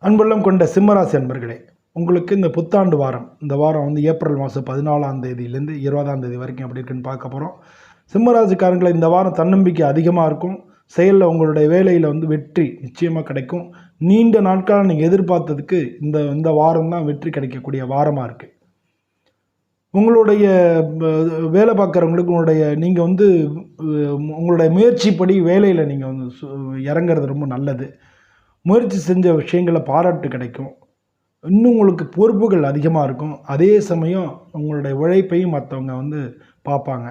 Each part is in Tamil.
அன்புள்ளம் கொண்ட சிம்மராசி அன்பர்களே, உங்களுக்கு இந்த புத்தாண்டு வாரம், இந்த வாரம் வந்து ஏப்ரல் மாதம் 14ஆம் தேதியிலேருந்து 20ஆம் தேதி வரைக்கும் எப்படி இருக்குன்னு பார்க்க போகிறோம். சிம்மராசிக்காரங்களை இந்த வாரம் தன்னம்பிக்கை அதிகமாக இருக்கும். செயலில் உங்களுடைய வேலையில் வந்து வெற்றி நிச்சயமாக கிடைக்கும். நீண்ட நாட்களாக நீங்கள் எதிர்பார்த்ததுக்கு இந்த இந்த வாரம் தான் வெற்றி கிடைக்கக்கூடிய வாரமாக இருக்குது. உங்களுடைய வேலை பார்க்குறவங்களுக்கு நீங்கள் வந்து உங்களுடைய முயற்சிப்படி வேலையில் நீங்கள் வந்து இறங்குறது ரொம்ப நல்லது. முயற்சி செஞ்ச விஷயங்களை பாராட்டு கிடைக்கும். இன்னும் உங்களுக்கு பொறுப்புகள் அதிகமாக இருக்கும். அதே சமயம் உங்களுடைய உழைப்பையும் மற்றவங்க வந்து பார்ப்பாங்க.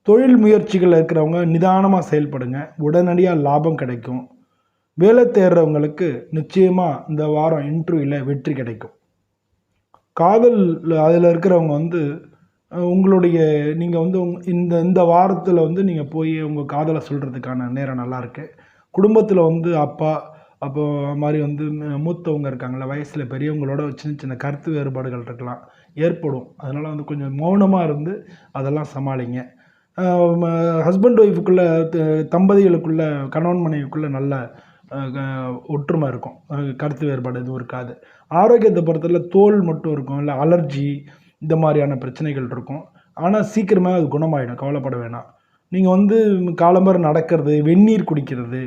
தொழில் முயற்சிகள் இருக்கிறவங்க நிதானமாக செயல்படுங்க. உடனடியாக லாபம் கிடைக்கும். வேலை தேடுறவங்களுக்கு நிச்சயமாக இந்த வாரம் இன்டர்வியூவில் வெற்றி கிடைக்கும். காதல் அதில் இருக்கிறவங்க வந்து உங்களுடைய நீங்கள் வந்து இந்த இந்த வாரத்தில் வந்து நீங்கள் போய் உங்கள் காதலை சொல்கிறதுக்கான நேரம் நல்லாயிருக்கு. குடும்பத்தில் வந்து அப்போ மாதிரி வந்து மூத்தவங்க இருக்காங்களா, வயசில் பெரியவங்களோட சின்ன சின்ன கருத்து வேறுபாடுகள் இருக்கலாம், ஏற்படும். அதனால் வந்து கொஞ்சம் மௌனமாக இருந்து அதெல்லாம் சமாளிங்க. ஹஸ்பண்ட் ஒய்ஃபுக்குள்ளே தம்பதிகளுக்குள்ளே கணவன் மனைவிக்குள்ளே நல்ல ஒற்றுமை இருக்கும். கருத்து வேறுபாடு எதுவும் இருக்காது. ஆரோக்கியத்தை பொறுத்தவரை தோல் மட்டும் இருக்கும், இல்லை அலர்ஜி இந்த மாதிரியான பிரச்சனைகள் இருக்கும். ஆனால் சீக்கிரமாக அது குணமாயிடும், கவலைப்பட வேணாம். நீங்கள் வந்து காலம்பர நடக்கிறது, வெந்நீர் குடிக்கிறது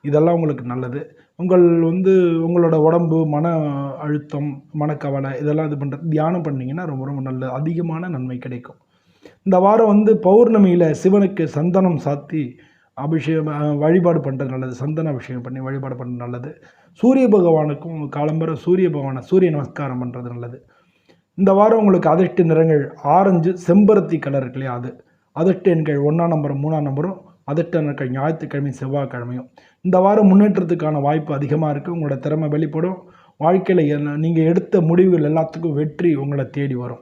இதெல்லாம் உங்களுக்கு நல்லது. உங்களோட உடம்பு, மன அழுத்தம், மனக்கவலை இதெல்லாம் இது பண்ணுறது தியானம் பண்ணிங்கன்னா ரொம்ப ரொம்ப நல்லது. அதிகமான நன்மை கிடைக்கும். இந்த வாரம் வந்து பௌர்ணமியில் சிவனுக்கு சந்தனம் சாத்தி அபிஷேகம் வழிபாடு பண்ணுறது நல்லது. சந்தன அபிஷேகம் பண்ணி வழிபாடு பண்ணுறது நல்லது. சூரிய பகவானுக்கும் காலம்பர சூரிய நமஸ்காரம் பண்ணுறது நல்லது. இந்த வாரம் உங்களுக்கு அதிர்ஷ்ட நிறங்கள் ஆரஞ்சு, செம்பருத்தி கலர் இருக்கு இல்லையா, அது அதிர்ஷ்ட எண்கள் 1ஆம் நம்பரும் 3ஆம் நம்பரும், அதிர்ஷ்ட நாட்கள் ஞாயிற்றுக்கிழமையும் செவ்வாய்க்கிழமையும். இந்த வாரம் முன்னேற்றத்துக்கான வாய்ப்பு அதிகமாக இருக்குது. உங்களோட திறமை வெளிப்படும். வாழ்க்கையில் நீங்கள் எடுத்த முடிவுகள் எல்லாத்துக்கும் வெற்றி உங்களை தேடி வரும்.